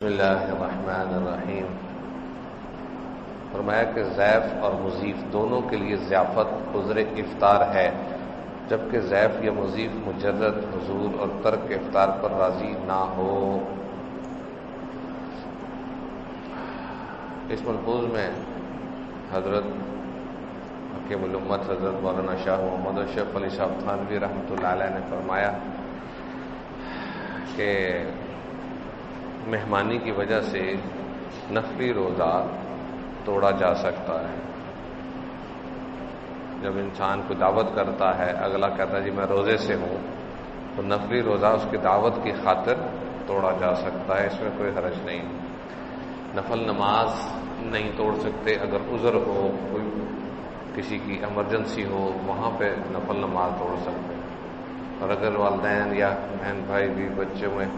بسم اللہ الرحمن الرحیم۔ فرمایا کہ ضیف اور مضیف دونوں کے لیے ضیافت عذر افطار ہے، جبکہ ضیف یا مضیف مجرد حضور اور ترک افطار پر راضی نہ ہو۔ اس ملفوظ میں حضرت حکیم الامت حضرت مولانا شاہ محمد اشرف علی صاحب تھانوی رحمۃ اللہ علیہ نے فرمایا کہ مہمانی کی وجہ سے نفلی روزہ توڑا جا سکتا ہے۔ جب انسان کو دعوت کرتا ہے، اگلا کہتا ہے جی میں روزے سے ہوں، تو نفلی روزہ اس کی دعوت کی خاطر توڑا جا سکتا ہے، اس میں کوئی حرج نہیں۔ نفل نماز نہیں توڑ سکتے، اگر عذر ہو، کوئی کسی کی ایمرجنسی ہو، وہاں پہ نفل نماز توڑ سکتے ہیں۔ اور اگر والدین یا بہن بھائی بھی بچوں میں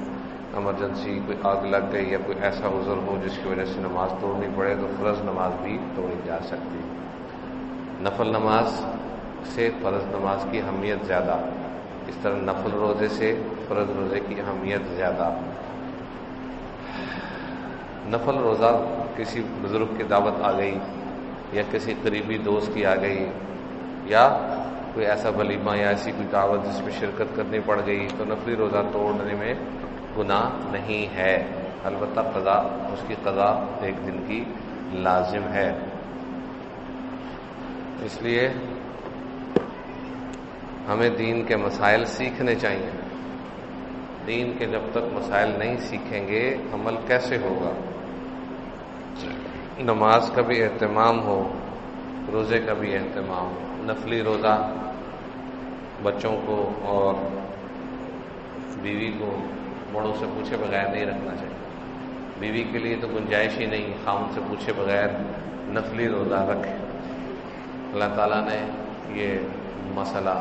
ایمرجنسی کوئی آگ لگ گئی یا کوئی ایسا عذر ہو جس کی وجہ سے نماز توڑنی پڑے، تو فرض نماز بھی توڑی جا سکتی۔ نفل نماز سے فرض نماز کی اہمیت زیادہ، اس طرح نفل روزے سے فرض روزے کی اہمیت زیادہ۔ نفل روزہ کسی بزرگ کی دعوت آ گئی یا کسی قریبی دوست کی آ گئی یا کوئی ایسا ولیمہ یا ایسی کوئی دعوت جس میں شرکت کرنی پڑ گئی، تو نفلی روزہ توڑنے میں گناہ نہیں ہے، البتہ قضا، اس کی قضا ایک دن کی لازم ہے۔ اس لیے ہمیں دین کے مسائل سیکھنے چاہیے۔ دین کے جب تک مسائل نہیں سیکھیں گے عمل کیسے ہوگا؟ نماز کا بھی اہتمام ہو، روزے کا بھی اہتمام ہو۔ نفلی روزہ بچوں کو اور بیوی کو بڑوں سے پوچھے بغیر نہیں رکھنا چاہیے۔ بیوی کے لیے تو گنجائش ہی نہیں خاوند سے پوچھے بغیر نفلی روزہ رکھے۔ اللہ تعالیٰ نے یہ مسئلہ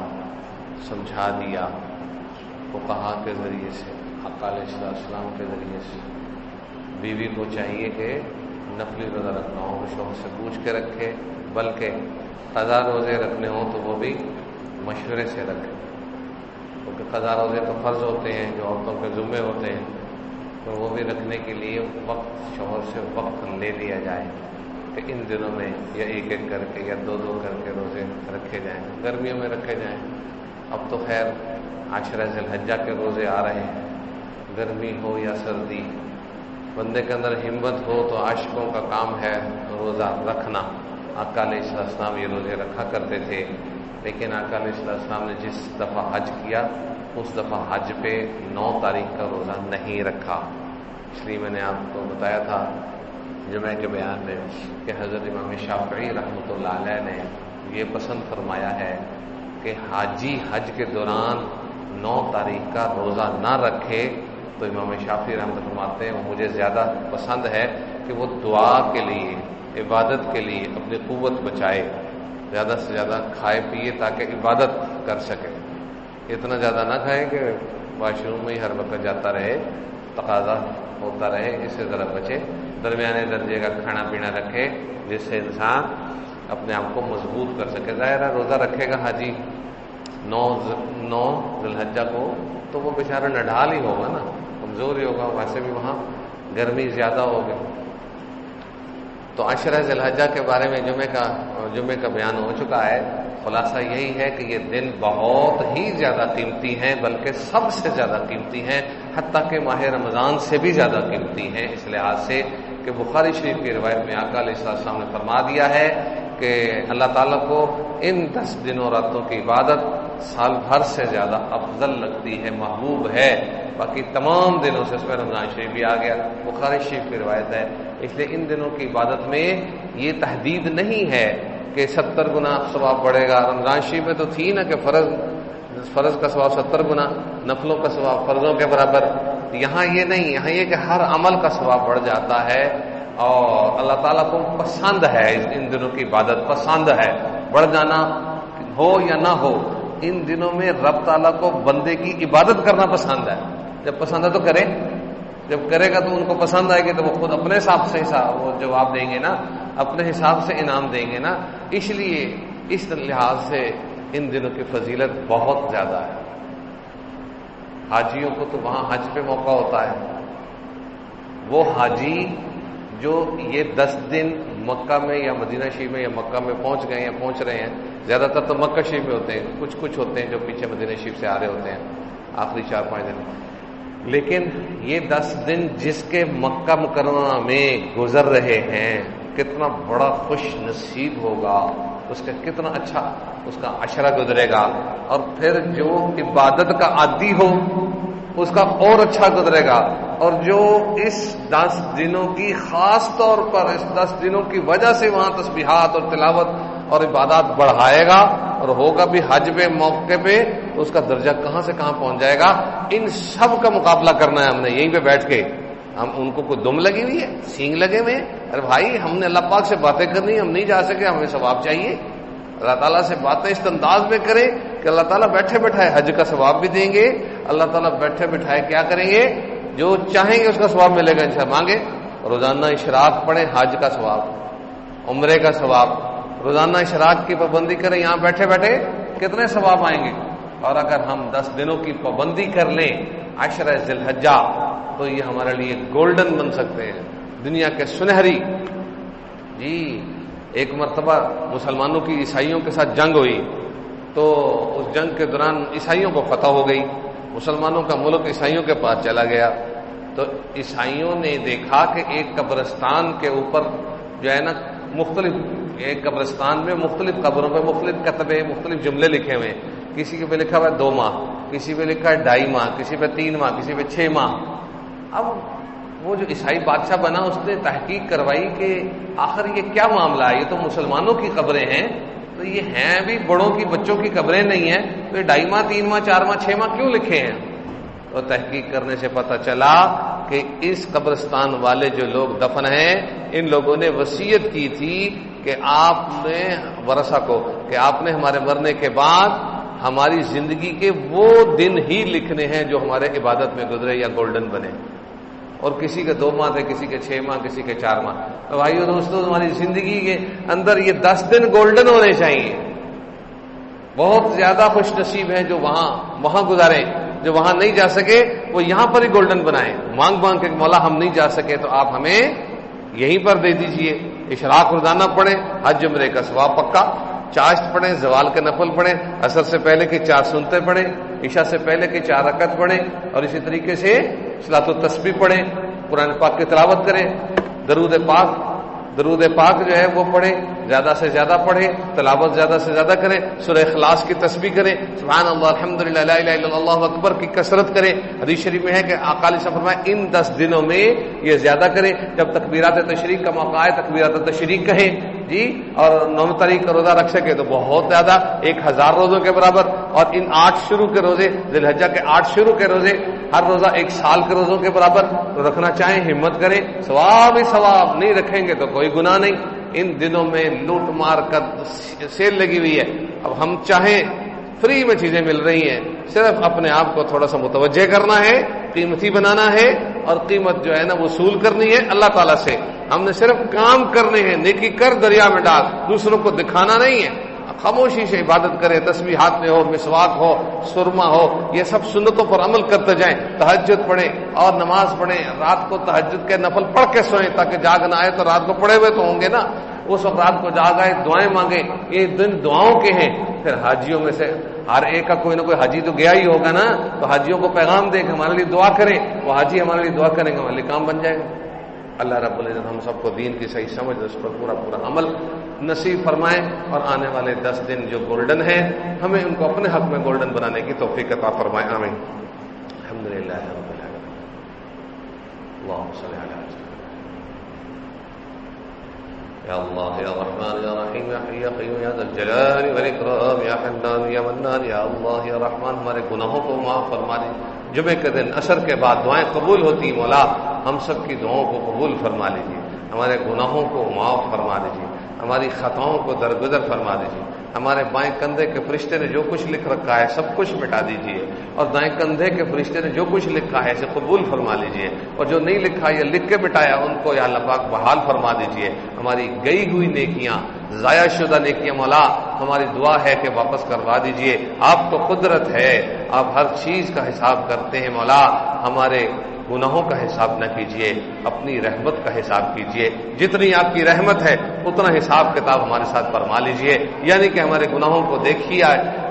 سمجھا دیا فقہا کے ذریعے سے، آقا علیہ السلام کے ذریعے سے۔ بیوی کو چاہیے کہ نفلی روزہ رکھنا ہو شوہر سے پوچھ کے رکھے، بلکہ قضا روزے رکھنے ہوں تو وہ بھی مشورے سے رکھے، کیونکہ قضا روزے تو فرض ہوتے ہیں جو عورتوں کے ذمے ہوتے ہیں، تو وہ بھی رکھنے کے لیے وقت شوہر سے وقت لے لیا جائے کہ ان دنوں میں یا ایک ایک کر کے یا دو دو کر کے روزے رکھے جائیں، گرمیوں میں رکھے جائیں۔ اب تو خیر عشرہ ذی الحجہ کے روزے آ رہے ہیں، گرمی ہو یا سردی، بندے کے اندر ہمت ہو تو عاشقوں کا کام ہے روزہ رکھنا۔ آقا علیہ السلام یہ روزے رکھا کرتے تھے، لیکن آقا علیہ السلام نے جس دفعہ حج کیا اس دفعہ حج پہ 9 تاریخ کا روزہ نہیں رکھا۔ اس لیے میں نے آپ کو بتایا تھا جمعہ کے بیان میں کہ حضرت امام شافعی رحمۃ اللہ علیہ نے یہ پسند فرمایا ہے کہ حاجی حج کے دوران 9 تاریخ کا روزہ نہ رکھے، تو امام شافعی رحمۃ اللہ فرماتے ہیں مجھے زیادہ پسند ہے کہ وہ دعا کے لیے، عبادت کے لیے اپنی قوت بچائے، زیادہ سے زیادہ کھائے پیے تاکہ عبادت کر سکے۔ اتنا زیادہ نہ کھائے کہ واش روم میں ہی ہر وقت جاتا رہے، تقاضا ہوتا رہے، اس سے ذرا بچے۔ درمیانے درجے کا کھانا پینا رکھے جس سے انسان اپنے آپ کو مضبوط کر سکے۔ ظاہر ہے روزہ رکھے گا حاجی 9 ذی الحجہ کو تو وہ بیچارہ نڈھال ہی ہوگا نا، کمزور ہی ہوگا، ویسے بھی وہاں گرمی زیادہ ہوگی۔ تو عشرہ ذی الحجہ کے بارے میں جمعے کا بیان ہو چکا ہے۔ خلاصہ یہی ہے کہ یہ دن بہت ہی زیادہ قیمتی ہیں، بلکہ سب سے زیادہ قیمتی ہیں، حتیٰ کہ ماہ رمضان سے بھی زیادہ قیمتی ہیں، اس لحاظ سے کہ بخاری شریف کی روایت میں آقا علیہ السلام نے فرما دیا ہے کہ اللہ تعالیٰ کو ان 10 دنوں راتوں کی عبادت سال بھر سے زیادہ افضل لگتی ہے، محبوب ہے باقی تمام دنوں سے۔ اس میں رمضان شریف بھی آ گیا، بخاری شریف کی روایت ہے۔ اس لیے ان دنوں کی عبادت میں یہ تحدید نہیں ہے کہ 70 گنا ثواب بڑھے گا۔ رمضان شریف میں تو تھی نا کہ فرض کا ثواب 70 گنا، نفلوں کا ثواب فرضوں کے برابر۔ یہاں یہ نہیں، یہاں یہ کہ ہر عمل کا ثواب بڑھ جاتا ہے، اور اللہ تعالیٰ کو پسند ہے ان دنوں کی عبادت، پسند ہے بڑھ جانا ہو یا نہ ہو، ان دنوں میں رب تعالیٰ کو بندے کی عبادت کرنا پسند ہے۔ جب پسند ہے تو کرے، جب کرے گا تو ان کو پسند آئے گی تو وہ خود اپنے حساب سے وہ جواب دیں گے نا، اپنے حساب سے انعام دیں گے نا۔ اس لیے اس لحاظ سے ان دنوں کی فضیلت بہت زیادہ ہے۔ حاجیوں کو تو وہاں حج پہ موقع ہوتا ہے، وہ حاجی جو یہ 10 دن مکہ میں یا مدینہ شریف میں یا مکہ میں پہنچ گئے یا پہنچ رہے ہیں، زیادہ تر تو مکہ شریف میں ہوتے ہیں، کچھ ہوتے ہیں جو پیچھے مدینہ شریف سے آ رہے ہوتے ہیں آخری 4-5 دن، لیکن یہ 10 دن جس کے مکہ مکرمہ میں گزر رہے ہیں کتنا بڑا خوش نصیب ہوگا، اس کا کتنا اچھا اس کا عشرہ گزرے گا، اور پھر جو عبادت کا عادی ہو اس کا اور اچھا گزرے گا، اور جو اس 10 دنوں کی خاص طور پر اس 10 دنوں کی وجہ سے وہاں تسبیحات اور تلاوت اور عبادات بڑھائے گا اور ہوگا بھی حج پہ موقع پہ، تو اس کا درجہ کہاں سے کہاں پہنچ جائے گا۔ ان سب کا مقابلہ کرنا ہے ہم نے یہیں پہ بیٹھ کے۔ ہم ان کو کوئی دم لگی ہوئی ہے، سینگ لگے ہوئے ہیں؟ ارے بھائی ہم نے اللہ پاک سے باتیں کرنی، ہم نہیں جا سکے، ہمیں ثواب چاہیے۔ اللہ تعالیٰ سے باتیں اس انداز میں کریں کہ اللہ تعالیٰ بیٹھے بیٹھائے حج کا ثواب بھی دیں گے، اللہ تعالیٰ بیٹھے بیٹھائے کیا کریں گے، جو چاہیں گے اس کا ثواب ملے گا انشاءاللہ۔ مانگے روزانہ اشراق پڑھیں، حج کا ثواب، عمرے کا ثواب، روزانہ اشراق کی پابندی کریں، یہاں بیٹھے بیٹھے کتنے ثواب آئیں گے۔ اور اگر ہم 10 دنوں کی پابندی کر لیں عشرہ ذی الحجہ، تو یہ ہمارے لیے گولڈن بن سکتے ہیں، دنیا کے سنہری۔ جی ایک مرتبہ مسلمانوں کی عیسائیوں کے ساتھ جنگ ہوئی، تو اس جنگ کے دوران عیسائیوں کو فتح ہو گئی، مسلمانوں کا ملک عیسائیوں کے پاس چلا گیا۔ تو عیسائیوں نے دیکھا کہ ایک قبرستان کے اوپر جو ہے نا مختلف، ایک قبرستان میں مختلف قبروں پہ مختلف کتبے، مختلف جملے لکھے ہوئے ہیں، کسی کے پہ لکھا ہوا ہے 2 ماہ، کسی پہ لکھا ہے 2.5 ماہ، کسی پہ 3 ماہ، کسی پہ 6 ماہ۔ اب وہ جو عیسائی بادشاہ بنا اس نے تحقیق کروائی کہ آخر یہ کیا معاملہ ہے، یہ تو مسلمانوں کی قبریں ہیں، تو یہ ہیں بھی بڑوں کی، بچوں کی قبریں نہیں ہیں، تو یہ 2.5 ماہ 3 ماہ 4 ماہ 6 ماہ کیوں لکھے ہیں؟ تو تحقیق کرنے سے پتہ چلا کہ اس قبرستان والے جو لوگ دفن ہیں ان لوگوں نے وصیت کی تھی کہ آپ نے ورثہ کو، کہ آپ نے ہمارے مرنے کے بعد ہماری زندگی کے وہ دن ہی لکھنے ہیں جو ہمارے عبادت میں گزرے یا گولڈن بنے۔ اور کسی کے 2 ماہ تھے، کسی کے 6 ماہ، کسی کے 4 ماہ۔ تو بھائیو دوستو، ہماری زندگی کے اندر یہ 10 دن گولڈن ہونے چاہیے۔ بہت زیادہ خوش نصیب ہیں جو وہاں گزاریں، جو وہاں نہیں جا سکے وہ یہاں پر ہی گولڈن بنائیں، مانگ مانگ کے مولا ہم نہیں جا سکے تو آپ ہمیں یہیں پر دے دیجئے۔ اشراق روزانہ پڑھیں، حج عمرے کا ثواب پکا، چاشت پڑھیں، زوال کے نفل پڑھیں، عصر سے پہلے کی 4 سنتیں پڑھیں، عشاء سے پہلے کی 4 رکعت پڑھیں، اور اسی طریقے سے صلاۃ التسبیح پڑھیں، قرآن پاک کی تلاوت کریں، درود پاک جو ہے وہ پڑھیں، زیادہ سے زیادہ پڑھیں، تلاوت زیادہ سے زیادہ کریں، سورہ اخلاص کی تسبیح کریں، سبحان اللہ الحمدللہ لا الہ الا اللہ اللہ اکبر کی کثرت کریں۔ حدیث شریف میں ہے کہ آقا علیہ السلام فرمایا ان 10 دنوں میں یہ زیادہ کریں، جب تکبیرات تشریق کا موقع آئے تکبیرات تشریق کہیں جی، اور 9 تاریخ کا روزہ رکھ سکے تو بہت زیادہ، 1000 روزوں کے برابر، اور ان 8 شروع کے روزے، ذی الحجہ کے 8 شروع کے روزے، ہر روزہ 1 سال کے روزوں کے برابر تو رکھنا چاہیں، ہمت کریں، ثواب ہی ثواب، نہیں رکھیں گے تو کوئی گناہ نہیں۔ ان دنوں میں لوٹ مار کا سیل لگی ہوئی ہے، اب ہم چاہیں فری میں چیزیں مل رہی ہیں، صرف اپنے آپ کو تھوڑا سا متوجہ کرنا ہے، قیمتی بنانا ہے، اور قیمت جو ہے نا وصول کرنی ہے اللہ تعالیٰ سے۔ ہم نے صرف کام کرنے ہیں، نیکی کر دریا میں ڈال، دوسروں کو دکھانا نہیں ہے۔ خاموشی سے عبادت کریں، تسبیحات میں ہو، مسواک ہو، سرما ہو، یہ سب سنتوں پر عمل کرتے جائیں، تہجد پڑھیں اور نماز پڑھیں، رات کو تہجد کے نفل پڑھ کے سوئیں تاکہ جاگ نہ آئے، تو رات کو پڑھے ہوئے تو ہوں گے نا، اس وقت رات کو جاگ آئے، دعائیں مانگیں، یہ دن دعاؤں کے ہیں۔ پھر حاجیوں میں سے ہر ایک کا کوئی نہ کوئی حاجی تو گیا ہی ہوگا نا، تو حاجیوں کو پیغام دے کہ ہمارے لیے دعا کریں، وہ حاجی ہمارے لیے دعا کریں گے، ہمارے لیے کام بن جائے گا۔ اللہ رب العزت ہم سب کو دین کی صحیح سمجھ، اس پر پورا عمل نصیب فرمائیں، اور آنے والے 10 دن جو گولڈن ہیں ہمیں ان کو اپنے حق میں گولڈن بنانے کی توفیق عطا فرمائیں، آمین۔ الحمدللہ رب العالمین، اللہم صلی علی یا اللہ یا رحمان یا رحیم یا حی یا قیوم یا ذا الجلال والاکرام یا حنان یا منان یا اللہ یا رحمان، ہمارے گناہوں کو معاف فرما دیں۔ جمعے کے دن عصر کے بعد دعائیں قبول ہوتی، مولا ہم سب کی دعاؤں کو قبول فرما لیجیے، ہمارے گناہوں کو معاف فرما دیجیے، ہماری خطاؤں کو درگزر فرما دیجیے، ہمارے بائیں کندھے کے فرشتے نے جو کچھ لکھ رکھا ہے سب کچھ مٹا دیجیے، اور دائیں کندھے کے فرشتے نے جو کچھ لکھا ہے اسے قبول فرما لیجیے، اور جو نہیں لکھا یا لکھ کے مٹایا ان کو یا اللہ پاک بحال فرما دیجیے۔ ہماری گئی ہوئی نیکیاں، ضائع شدہ نیکیاں مولا ہماری دعا ہے کہ واپس کروا دیجیے، آپ کو قدرت ہے، آپ ہر چیز کا حساب کرتے ہیں مولا، ہمارے گناہوں کا حساب نہ کیجیے، اپنی رحمت کا حساب کیجیے۔ جتنی آپ کی رحمت ہے اتنا حساب کتاب ہمارے ساتھ فرما لیجیے، یعنی کہ ہمارے گناہوں کو دیکھیے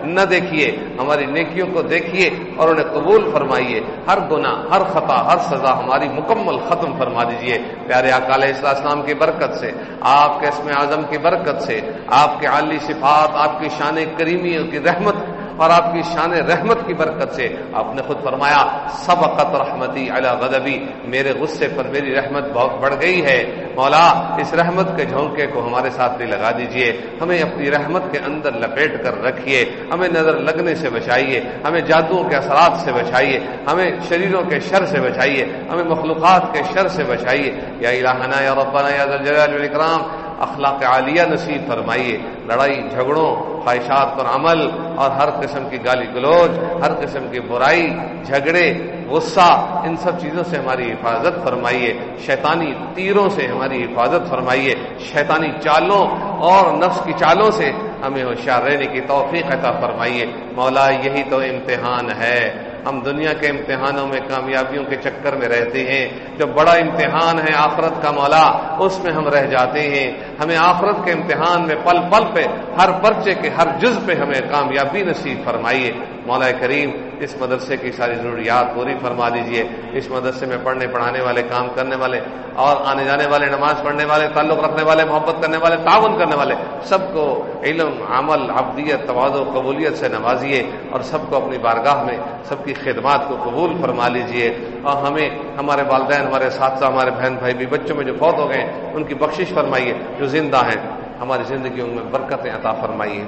نہ دیکھیے، ہماری نیکیوں کو دیکھیے اور انہیں قبول فرمائیے۔ ہر گناہ، ہر خطا، ہر سزا ہماری مکمل ختم فرما دیجیے۔ پیارے آقا علیہ السلام کی برکت سے، آپ کے اسم اعظم کی برکت سے، آپ کے عالی صفات، آپ کی شان کریمیوں کی رحمت اور آپ کی شان رحمت کی برکت سے آپ نے خود فرمایا سبقت رحمتی علی غضبی، میرے غصے پر میری رحمت بہت بڑھ گئی ہے۔ مولا اس رحمت کے جھونکے کو ہمارے ساتھ بھی لگا دیجئے، ہمیں اپنی رحمت کے اندر لپیٹ کر رکھیے، ہمیں نظر لگنے سے بچائیے، ہمیں جادوؤں کے اثرات سے بچائیے، ہمیں شریروں کے شر سے بچائیے، ہمیں مخلوقات کے شر سے بچائیے۔ یا الہنا یا ربنا یا ذا الجلال والاکرام، اخلاق عالیہ نصیب فرمائیے۔ لڑائی جھگڑوں، خواہشات پر عمل اور ہر قسم کی گالی گلوچ، ہر قسم کی برائی، جھگڑے، غصہ، ان سب چیزوں سے ہماری حفاظت فرمائیے۔ شیطانی تیروں سے ہماری حفاظت فرمائیے، شیطانی چالوں اور نفس کی چالوں سے ہمیں ہوشیار رہنے کی توفیق عطا فرمائیے۔ مولا یہی تو امتحان ہے، ہم دنیا کے امتحانوں میں کامیابیوں کے چکر میں رہتے ہیں، جو بڑا امتحان ہے آخرت کا مولا اس میں ہم رہ جاتے ہیں۔ ہمیں آخرت کے امتحان میں پل پل پہ، ہر پرچے کے ہر جز پہ ہمیں کامیابی نصیب فرمائیے۔ مولا کریم اس مدرسے کی ساری ضروریات پوری فرما دیجیے۔ اس مدرسے میں پڑھنے پڑھانے والے، کام کرنے والے اور آنے جانے والے، نماز پڑھنے والے، تعلق رکھنے والے، محبت کرنے والے، تعاون کرنے والے، سب کو علم، عمل، عبدیت، تواضع، قبولیت سے نوازیے اور سب کو اپنی بارگاہ میں سب کی خدمات کو قبول فرما لیجیے۔ اور ہمیں، ہمارے والدین، ہمارے اساتذہ، ہمارے بہن بھائی بھی بچوں میں جو فوت ہو گئے ان کی بخشش فرمائیے، جو زندہ ہیں ہماری زندگیوں میں برکتیں عطا فرمائیے۔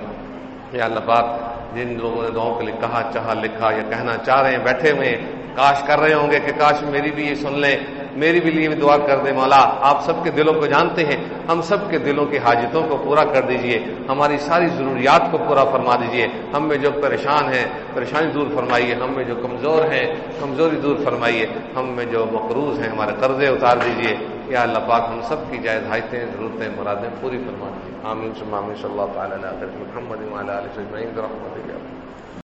یا اللہ پاک جن لوگوں نے دعاؤں کے لیے کہا، چاہا، لکھا یا کہنا چاہ رہے ہیں، بیٹھے ہوئے ہیں، کاش کر رہے ہوں گے کہ کاش میری بھی یہ سن لیں، میری بھی لیے دعا کر دیں۔ مولا آپ سب کے دلوں کو جانتے ہیں، ہم سب کے دلوں کی حاجتوں کو پورا کر دیجئے، ہماری ساری ضروریات کو پورا فرما دیجئے۔ ہم میں جو پریشان ہیں پریشانی دور فرمائیے، ہم میں جو کمزور ہیں کمزوری دور فرمائیے، ہم میں جو مقروض ہیں ہمارے قرضے اتار دیجئے۔ یا اللہ پاک ہم سب کی جائز حاجتیں، ضرورتیں، مرادیں پوری فرما دیجیے۔ آمین ثم آمین، صلی اللہ تعالی علی محمد وعلی آلہ اجمعین برحمتک۔